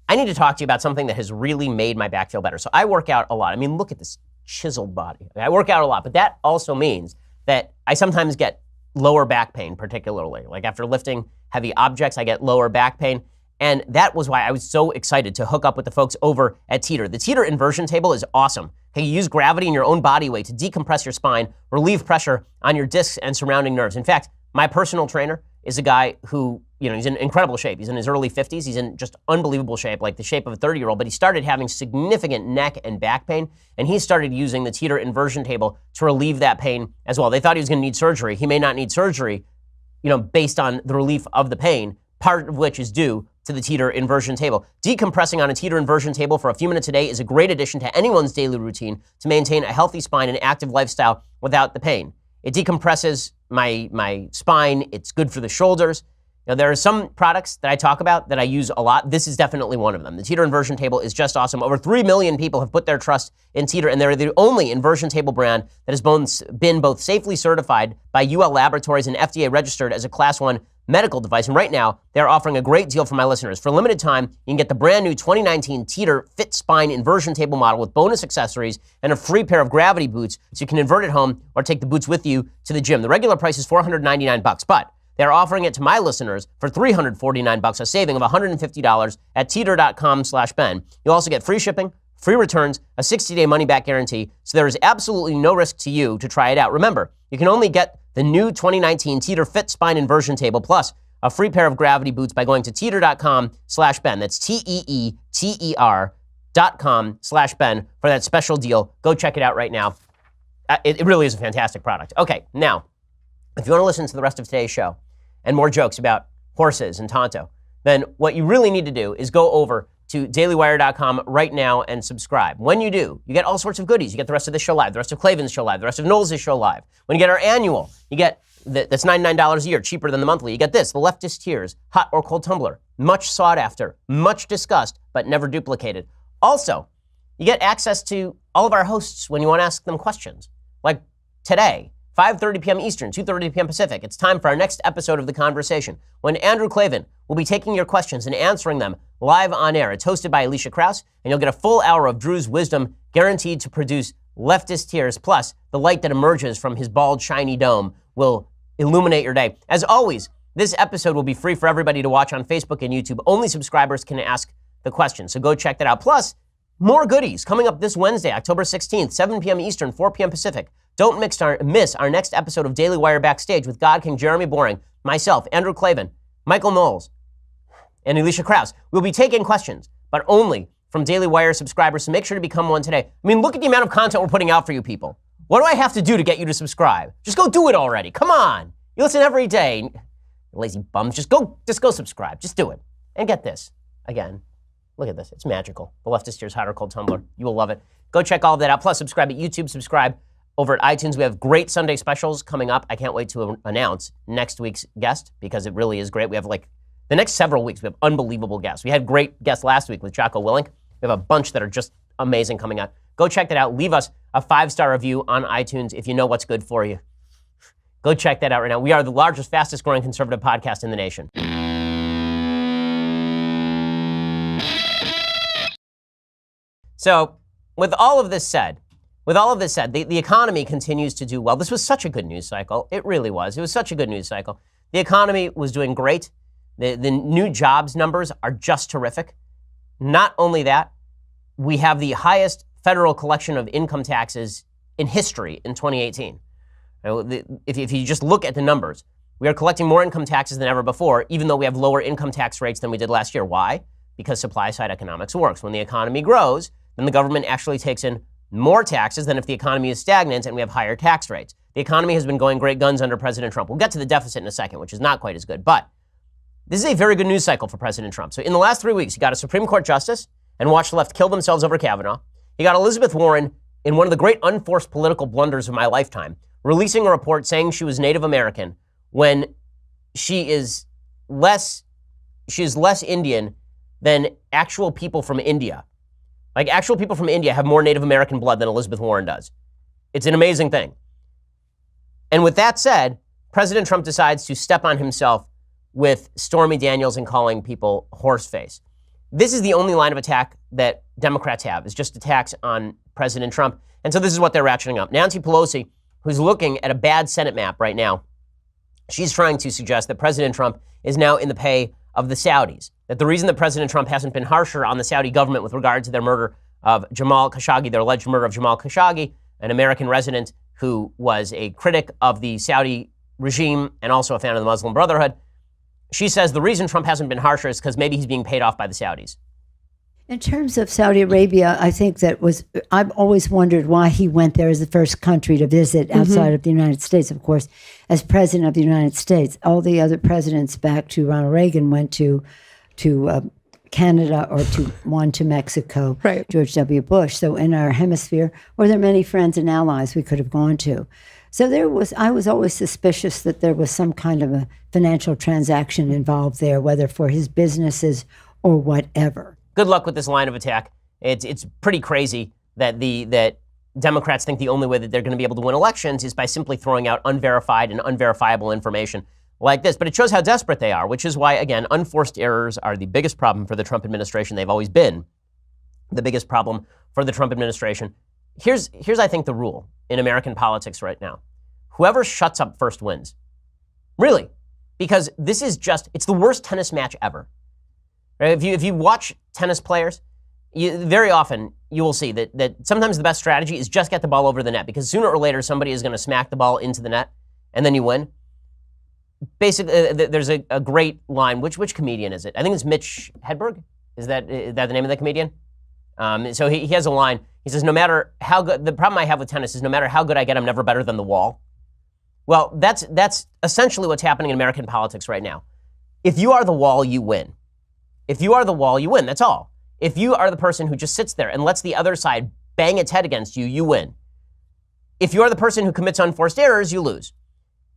I need to talk to you about something that has really made my back feel better. So I work out a lot. I mean, look at this chiseled body. I work out a lot, but that also means that I sometimes get lower back pain, particularly. Like after lifting heavy objects, I get lower back pain. And that was why I was so excited to hook up with the folks over at Teeter. The Teeter inversion table is awesome. Okay, you use gravity and your own body weight to decompress your spine, relieve pressure on your discs and surrounding nerves. In fact, my personal trainer is a guy who, he's in incredible shape. He's in his early 50s. He's in just unbelievable shape, like the shape of a 30-year-old. But he started having significant neck and back pain, and he started using the Teeter inversion table to relieve that pain as well. They thought he was going to need surgery. He may not need surgery, based on the relief of the pain, part of which is due to the Teeter inversion table. Decompressing on a Teeter inversion table for a few minutes a day is a great addition to anyone's daily routine to maintain a healthy spine and active lifestyle without the pain. It decompresses my spine. It's good for the shoulders. There are some products that I talk about that I use a lot. This is definitely one of them. The Teeter inversion table is just awesome. Over 3 million people have put their trust in Teeter, and they're the only inversion table brand that has been both safely certified by UL Laboratories and FDA registered as a Class 1 medical device. And right now, they're offering a great deal for my listeners. For a limited time, you can get the brand new 2019 Teeter Fit Spine inversion table model with bonus accessories and a free pair of gravity boots so you can invert at home or take the boots with you to the gym. The regular price is $499, but they're offering it to my listeners for $349, a saving of $150 at teeter.com/Ben. You'll also get free shipping, free returns, a 60-day money-back guarantee, so there is absolutely no risk to you to try it out. Remember, you can only get the new 2019 Teeter Fit Spine Inversion Table plus a free pair of gravity boots by going to teeter.com/Ben. That's TEETER.com/Ben for that special deal. Go check it out right now. It really is a fantastic product. Okay, now, if you want to listen to the rest of today's show and more jokes about horses and Tonto, then what you really need to do is go over to dailywire.com right now and subscribe. When you do, you get all sorts of goodies. You get the rest of this show live, the rest of Klavan's show live, the rest of Knowles' show live. When you get our annual, you get that's $99 a year, cheaper than the monthly. You get this, the Leftist Tears, hot or cold tumbler, much sought after, much discussed, but never duplicated. Also, you get access to all of our hosts when you want to ask them questions. Like today, 5:30 p.m. Eastern, 2:30 p.m. Pacific. It's time for our next episode of The Conversation, when Andrew Klavan will be taking your questions and answering them live on air. It's hosted by Alicia Krause, and you'll get a full hour of Drew's wisdom guaranteed to produce leftist tears, plus the light that emerges from his bald, shiny dome will illuminate your day. As always, this episode will be free for everybody to watch on Facebook and YouTube. Only subscribers can ask the question, so go check that out. Plus, more goodies coming up this Wednesday, October 16th, 7 p.m. Eastern, 4 p.m. Pacific. Don't miss our next episode of Daily Wire Backstage with God King Jeremy Boring, myself, Andrew Klavan, Michael Knowles, and Alicia Krause. We'll be taking questions, but only from Daily Wire subscribers, so make sure to become one today. I mean, look at the amount of content we're putting out for you people. What do I have to do to get you to subscribe? Just go do it already. Come on. You listen every day. Lazy bums. Just go subscribe. Just do it. And get this. Again, look at this. It's magical. The Leftist Tears Hot or Cold Tumbler. You will love it. Go check all of that out. Plus, subscribe at YouTube. Subscribe over at iTunes. We have great Sunday specials coming up. I can't wait to announce next week's guest because it really is great. We have like The next several weeks, we have unbelievable guests. We had great guests last week with Jocko Willink. We have a bunch that are just amazing coming out. Go check that out. Leave us a 5-star review on iTunes if you know what's good for you. Go check that out right now. We are the largest, fastest growing conservative podcast in the nation. So with all of this said, the economy continues to do well. This was such a good news cycle. It really was. It was such a good news cycle. The economy was doing great. The new jobs numbers are just terrific. Not only that, we have the highest federal collection of income taxes in history in 2018. If you just look at the numbers, we are collecting more income taxes than ever before, even though we have lower income tax rates than we did last year. Why? Because supply-side economics works. When the economy grows, then the government actually takes in more taxes than if the economy is stagnant and we have higher tax rates. The economy has been going great guns under President Trump. We'll get to the deficit in a second, which is not quite as good. But this is a very good news cycle for President Trump. So in the last 3 weeks, he got a Supreme Court justice and watched the left kill themselves over Kavanaugh. He got Elizabeth Warren in one of the great unforced political blunders of my lifetime, releasing a report saying she was Native American when she is less Indian than actual people from India. Like, actual people from India have more Native American blood than Elizabeth Warren does. It's an amazing thing. And with that said, President Trump decides to step on himself with Stormy Daniels and calling people horseface. This is the only line of attack that Democrats have, is just attacks on President Trump. And so this is what they're ratcheting up. Nancy Pelosi, who's looking at a bad Senate map right now, she's trying to suggest that President Trump is now in the pay of the Saudis. That the reason that President Trump hasn't been harsher on the Saudi government with regard to their murder of Jamal Khashoggi, their alleged murder of Jamal Khashoggi, an American resident who was a critic of the Saudi regime and also a fan of the Muslim Brotherhood. She says the reason Trump hasn't been harsher is because maybe he's being paid off by the Saudis. In terms of Saudi Arabia, I think I've always wondered why he went there as the first country to visit outside of the United States, of course, as president of the United States. All the other presidents back to Ronald Reagan went to Canada or one to Mexico, right. George W. Bush. So in our hemisphere, were there many friends and allies we could have gone to. So I was always suspicious that there was some kind of a financial transaction involved there, whether for his businesses or whatever. Good luck with this line of attack. It's pretty crazy that that Democrats think the only way that they're going to be able to win elections is by simply throwing out unverified and unverifiable information like this. But it shows how desperate they are, which is why, again, unforced errors are the biggest problem for the Trump administration. They've always been the biggest problem for the Trump administration. Here's I think, the rule in American politics right now. Whoever shuts up first wins. Really. Because this is it's the worst tennis match ever. Right? If you watch tennis players, very often you will see that sometimes the best strategy is just get the ball over the net, because sooner or later somebody is going to smack the ball into the net and then you win. Basically, there's a great line. Which comedian is it? I think it's Mitch Hedberg. Is that the name of the comedian? So he has a line. He says, no matter how good, the problem I have with tennis is no matter how good I get, I'm never better than the wall. Well, that's essentially what's happening in American politics right now. If you are the wall, you win. If you are the wall, you win. That's all. If you are the person who just sits there and lets the other side bang its head against you, you win. If you are the person who commits unforced errors, you lose.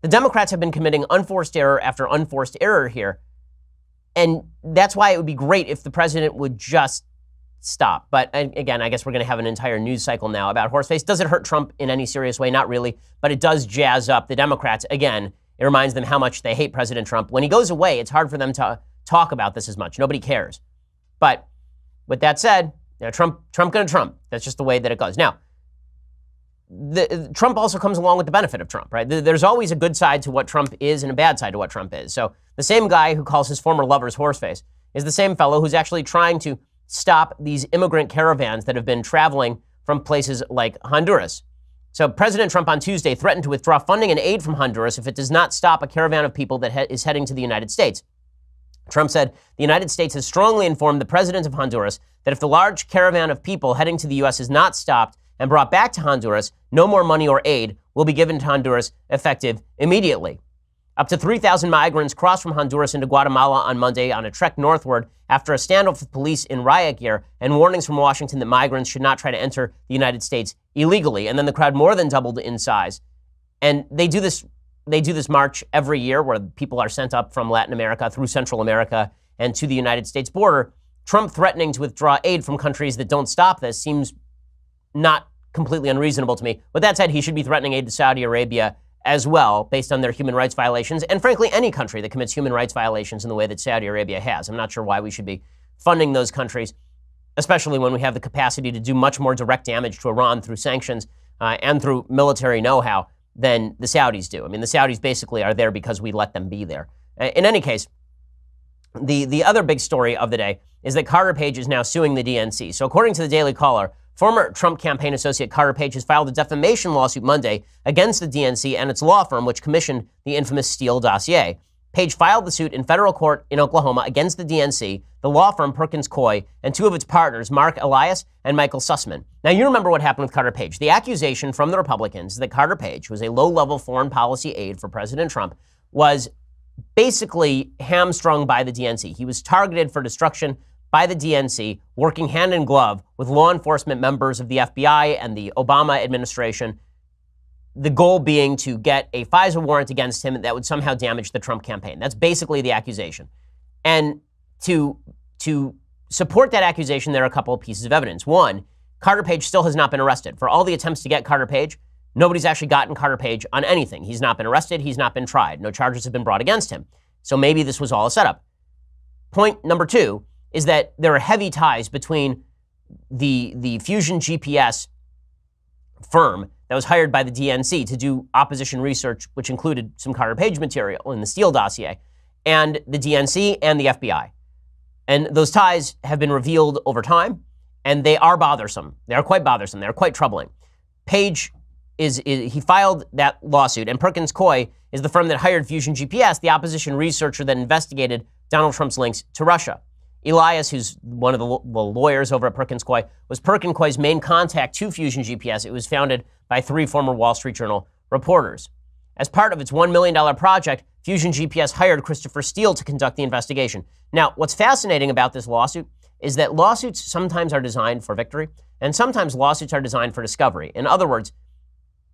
The Democrats have been committing unforced error after unforced error here. And that's why it would be great if the president would just stop. But again, I guess we're going to have an entire news cycle now about horseface. Does it hurt Trump in any serious way? Not really. But it does jazz up the Democrats. Again, it reminds them how much they hate President Trump. When he goes away, it's hard for them to talk about this as much. Nobody cares. But with that said, Trump gonna Trump. That's just the way that it goes. Now, Trump also comes along with the benefit of Trump, right? There's always a good side to what Trump is and a bad side to what Trump is. So the same guy who calls his former lovers horseface is the same fellow who's actually trying to stop these immigrant caravans that have been traveling from places like Honduras. So President Trump on Tuesday threatened to withdraw funding and aid from Honduras if it does not stop a caravan of people that is heading to the United States. Trump said the United States has strongly informed the president of Honduras that if the large caravan of people heading to the U.S. is not stopped and brought back to Honduras, no more money or aid will be given to Honduras effective immediately. Up to 3,000 migrants crossed from Honduras into Guatemala on Monday on a trek northward after a standoff with police in riot gear and warnings from Washington that migrants should not try to enter the United States illegally. And then the crowd more than doubled in size. And they do this they do this march every year where people are sent up from Latin America through Central America and to the United States border. Trump threatening to withdraw aid from countries that don't stop this seems not completely unreasonable to me. With that said, he should be threatening aid to Saudi Arabia as well, based on their human rights violations, and frankly, any country that commits human rights violations in the way that Saudi Arabia has. I'm not sure why we should be funding those countries, especially when we have the capacity to do much more direct damage to Iran through sanctions and through military know-how than the Saudis do. I mean, the Saudis basically are there because we let them be there. In any case, the other big story of the day is that Carter Page is now suing the DNC. So according to the Daily Caller, former Trump campaign associate Carter Page has filed a defamation lawsuit Monday against the DNC and its law firm, which commissioned the infamous Steele dossier. Page filed the suit in federal court in Oklahoma against the DNC, the law firm Perkins Coie, and two of its partners, Mark Elias and Michael Sussman. Now, you remember what happened with Carter Page. The accusation from the Republicans that Carter Page, who was a low-level foreign policy aide for President Trump, was basically hamstrung by the DNC. He was targeted for destruction by the DNC, working hand in glove with law enforcement members of the FBI and the Obama administration, the goal being to get a FISA warrant against him that would somehow damage the Trump campaign. That's basically the accusation. And to support that accusation, there are a couple of pieces of evidence. One, Carter Page still has not been arrested. For all the attempts to get Carter Page, nobody's actually gotten Carter Page on anything. He's not been arrested. He's not been tried. No charges have been brought against him. So maybe this was all a setup. Point number two is that there are heavy ties between the Fusion GPS firm that was hired by the DNC to do opposition research, which included some Carter Page material in the Steele dossier, and the DNC and the FBI. And those ties have been revealed over time, and they are bothersome. They are quite bothersome. They're quite troubling. Page he filed that lawsuit, and Perkins Coie is the firm that hired Fusion GPS, the opposition researcher that investigated Donald Trump's links to Russia. Elias, who's one of the lawyers over at Perkins Coie, was Perkins Coie's main contact to Fusion GPS. It was founded by three former Wall Street Journal reporters. As part of its $1 million project, Fusion GPS hired Christopher Steele to conduct the investigation. Now, what's fascinating about this lawsuit is that lawsuits sometimes are designed for victory, and sometimes lawsuits are designed for discovery. In other words,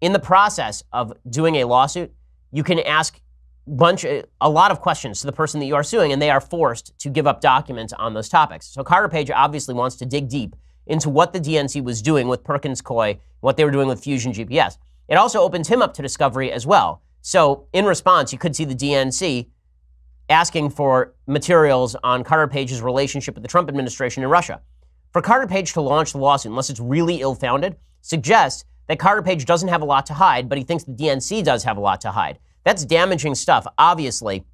in the process of doing a lawsuit, you can ask a lot of questions to the person that you are suing, and they are forced to give up documents on those topics. So Carter Page obviously wants to dig deep into what the DNC was doing with Perkins Coie, what they were doing with Fusion GPS. It also opens him up to discovery as well. So in response, you could see the DNC asking for materials on Carter Page's relationship with the Trump administration in Russia. For Carter Page to launch the lawsuit, unless it's really ill-founded, suggests that Carter Page doesn't have a lot to hide, but he thinks the DNC does have a lot to hide. That's damaging stuff, obviously,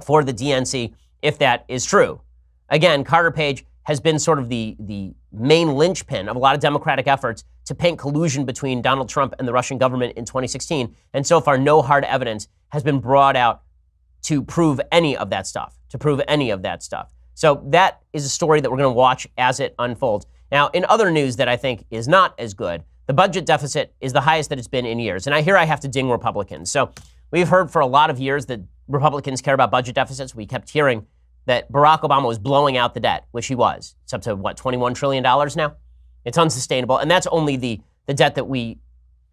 for the DNC, if that is true. Again, Carter Page has been sort of the main linchpin of a lot of Democratic efforts to paint collusion between Donald Trump and the Russian government in 2016, and so far no hard evidence has been brought out to prove any of that stuff, So that is a story that we're going to watch as it unfolds. Now, in other news that I think is not as good, the budget deficit is the highest that it's been in years. And I have to ding Republicans. So we've heard for a lot of years that Republicans care about budget deficits. We kept hearing that Barack Obama was blowing out the debt, which he was. It's up to, $21 trillion now? It's unsustainable. And that's only the debt that we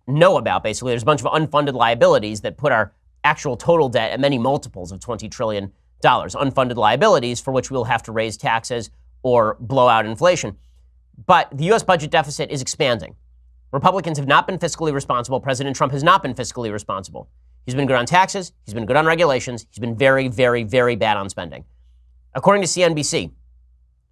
know about, basically. There's a bunch of unfunded liabilities that put our actual total debt at many multiples of $20 trillion. Unfunded liabilities for which we'll have to raise taxes or blow out inflation. But the U.S. budget deficit is expanding. Republicans have not been fiscally responsible. President Trump has not been fiscally responsible. He's been good on taxes. He's been good on regulations. He's been very, very, very bad on spending. According to CNBC,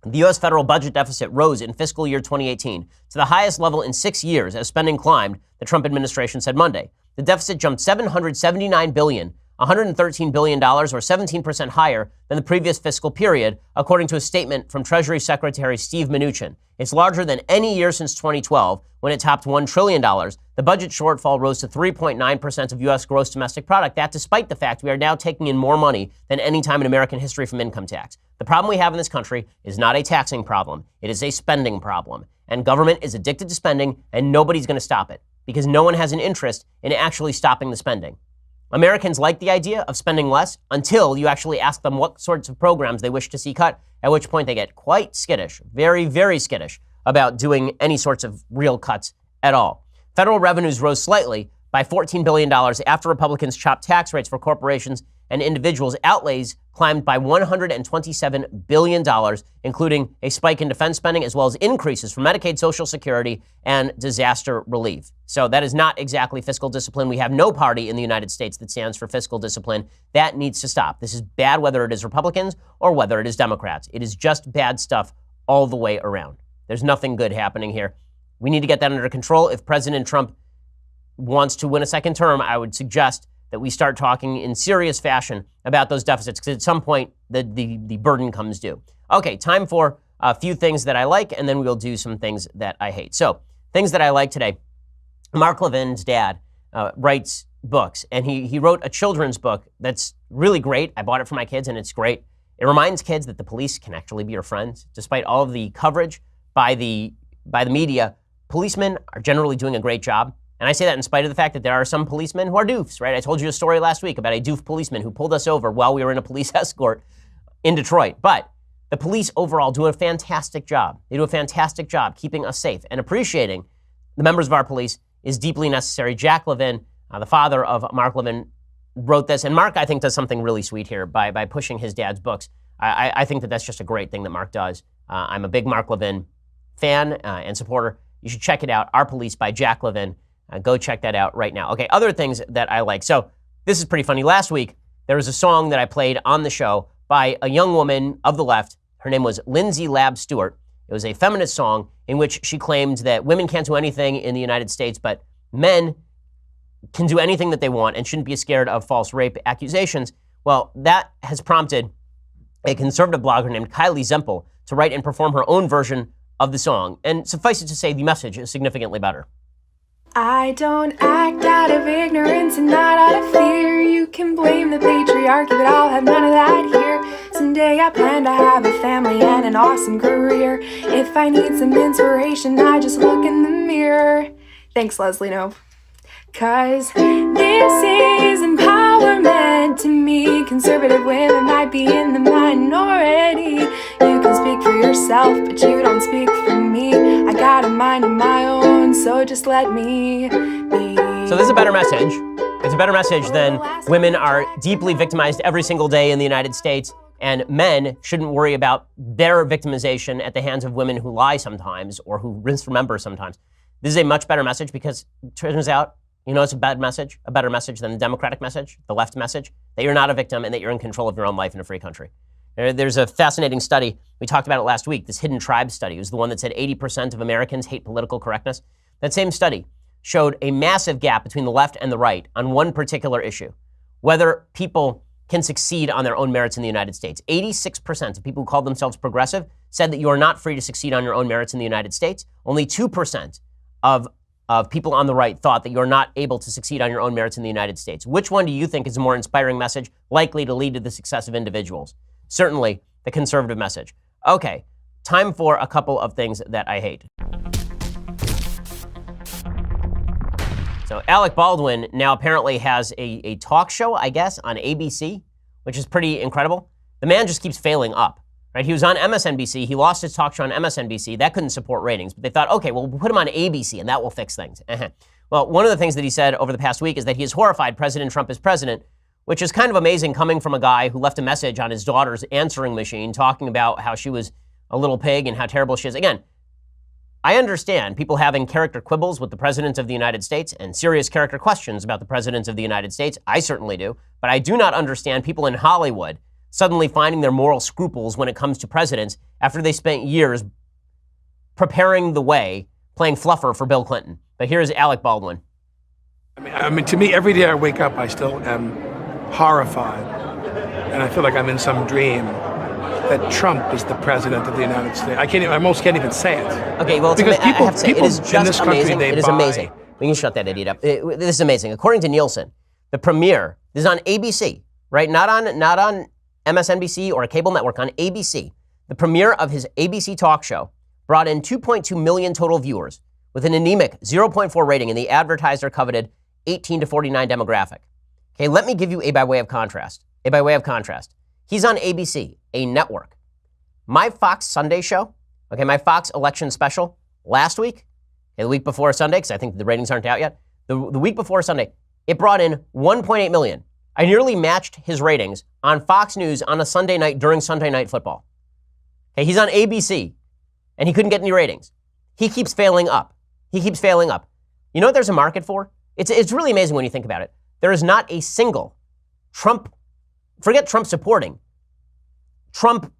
the U.S. federal budget deficit rose in fiscal year 2018 to the highest level in 6 years as spending climbed, the Trump administration said Monday. The deficit jumped $779 billion, $113 billion, or 17% higher than the previous fiscal period, according to a statement from Treasury Secretary Steve Mnuchin. It's larger than any year since 2012, when it topped $1 trillion. The budget shortfall rose to 3.9% of U.S. gross domestic product. That despite the fact we are now taking in more money than any time in American history from income tax. The problem we have in this country is not a taxing problem. It is a spending problem. And government is addicted to spending, and nobody's going to stop it, because no one has an interest in actually stopping the spending. Americans like the idea of spending less until you actually ask them what sorts of programs they wish to see cut, at which point they get quite skittish, very, very skittish about doing any sorts of real cuts at all. Federal revenues rose slightly, by $14 billion after Republicans chopped tax rates for corporations and individuals. Outlays climbed by $127 billion, including a spike in defense spending, as well as increases for Medicaid, Social Security, and disaster relief. So that is not exactly fiscal discipline. We have no party in the United States that stands for fiscal discipline. That needs to stop. This is bad whether it is Republicans or whether it is Democrats. It is just bad stuff all the way around. There's nothing good happening here. We need to get that under control. If President Trump wants to win a second term, I would suggest that we start talking in serious fashion about those deficits, because at some point the burden comes due. Okay, time for a few things that I like, and then we'll do some things that I hate. So, things that I like today. Mark Levin's dad writes books, and he wrote a children's book that's really great. I bought it for my kids, and it's great. It reminds kids that the police can actually be your friends. Despite all of the coverage by the media, policemen are generally doing a great job. And I say that in spite of the fact that there are some policemen who are doofs, right? I told you a story last week about a doof policeman who pulled us over while we were in a police escort in Detroit. But the police overall do a fantastic job. They do a fantastic job keeping us safe, and appreciating the members of our police is deeply necessary. Jack Levin, the father of Mark Levin, wrote this. And Mark, I think, does something really sweet here by pushing his dad's books. I think that that's just a great thing that Mark does. I'm a big Mark Levin fan and supporter. You should check it out. Our Police by Jack Levin. Go check that out right now. Okay, other things that I like. So this is pretty funny. Last week, there was a song that I played on the show by a young woman of the left. Her name was Lindsay Lab Stewart. It was a feminist song in which she claimed that women can't do anything in the United States, but men can do anything that they want and shouldn't be scared of false rape accusations. Well, that has prompted a conservative blogger named Kylie Zempel to write and perform her own version of the song. And suffice it to say, the message is significantly better. I don't act out of ignorance and not out of fear. You can blame the patriarchy, but I'll have none of that here. Someday I plan to have a family and an awesome career. If I need some inspiration, I just look in the mirror. Thanks, Leslie Knope. 'Cause this is empowerment to me. Conservative women might be in the minority. You can speak for yourself, but you don't speak for me. I got a mind of my own, so just let me be. So this is a better message. It's a better message than women are deeply victimized every single day in the United States, and men shouldn't worry about their victimization at the hands of women who lie sometimes or who remember sometimes. This is a much better message because it turns out, you know, it's a better message than the Democratic message, the left message, that you're not a victim and that you're in control of your own life in a free country. There's a fascinating study. We talked about it last week, this Hidden Tribes study. It was the one that said 80% of Americans hate political correctness. That same study showed a massive gap between the left and the right on one particular issue, whether people can succeed on their own merits in the United States. 86% of people who called themselves progressive said that you are not free to succeed on your own merits in the United States. Only 2% of people on the right thought that you're not able to succeed on your own merits in the United States. Which one do you think is a more inspiring message, likely to lead to the success of individuals? Certainly the conservative message. Okay, time for a couple of things that I hate. So Alec Baldwin now apparently has a talk show, I guess, on ABC, which is pretty incredible. The man just keeps failing up. Right? He was on MSNBC. He lost his talk show on MSNBC. That couldn't support ratings. But they thought, okay, well, we'll put him on ABC, and that will fix things. Well, one of the things that he said over the past week is that he is horrified President Trump is president, which is kind of amazing coming from a guy who left a message on his daughter's answering machine talking about how she was a little pig and how terrible she is. Again, I understand people having character quibbles with the President of the United States and serious character questions about the President of the United States. I certainly do. But I do not understand people in Hollywood suddenly finding their moral scruples when it comes to presidents after they spent years preparing the way, playing fluffer for Bill Clinton. But here's Alec Baldwin. I mean, to me, every day I wake up, I still am horrified. And I feel like I'm in some dream that Trump is the president of the United States. I almost can't even say it. Okay, well, because I have to say, it is just in this country, amazing. It is amazing. We can shut that idiot up. This is amazing. According to Nielsen, the premiere, this is on ABC, right? Not on MSNBC or a cable network, on ABC. The premiere of his ABC talk show brought in 2.2 million total viewers with an anemic 0.4 rating in the advertiser coveted 18 to 49 demographic. Okay, let me give you a by way of contrast. He's on ABC, a network. My Fox Sunday show, okay, my Fox election special last week, the week before Sunday, because I think the ratings aren't out yet, the week before Sunday, it brought in 1.8 million. I nearly matched his ratings on Fox News on a Sunday night during Sunday Night Football. Okay, he's on ABC, and he couldn't get any ratings. He keeps failing up. He keeps failing up. You know what there's a market for? It's really amazing when you think about it. There is not a single Trump, forget Trump supporting, Trump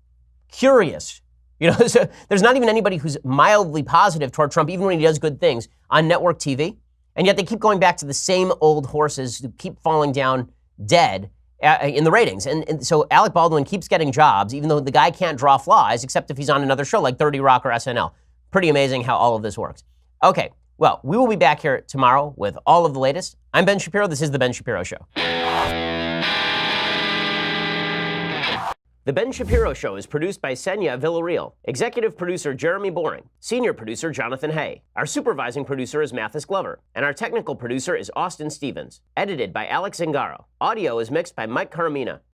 curious. You know, so there's not even anybody who's mildly positive toward Trump, even when he does good things on network TV. And yet they keep going back to the same old horses who keep falling down dead in the ratings. And so Alec Baldwin keeps getting jobs, even though the guy can't draw flies, except if he's on another show like 30 Rock or SNL. Pretty amazing how all of this works. Okay, well, we will be back here tomorrow with all of the latest. I'm Ben Shapiro. This is The Ben Shapiro Show. The Ben Shapiro Show is produced by Senya Villarreal, executive producer Jeremy Boring, senior producer Jonathan Hay. Our supervising producer is Mathis Glover, and our technical producer is Austin Stevens. Edited by Alex Zingaro. Audio is mixed by Mike Caramina.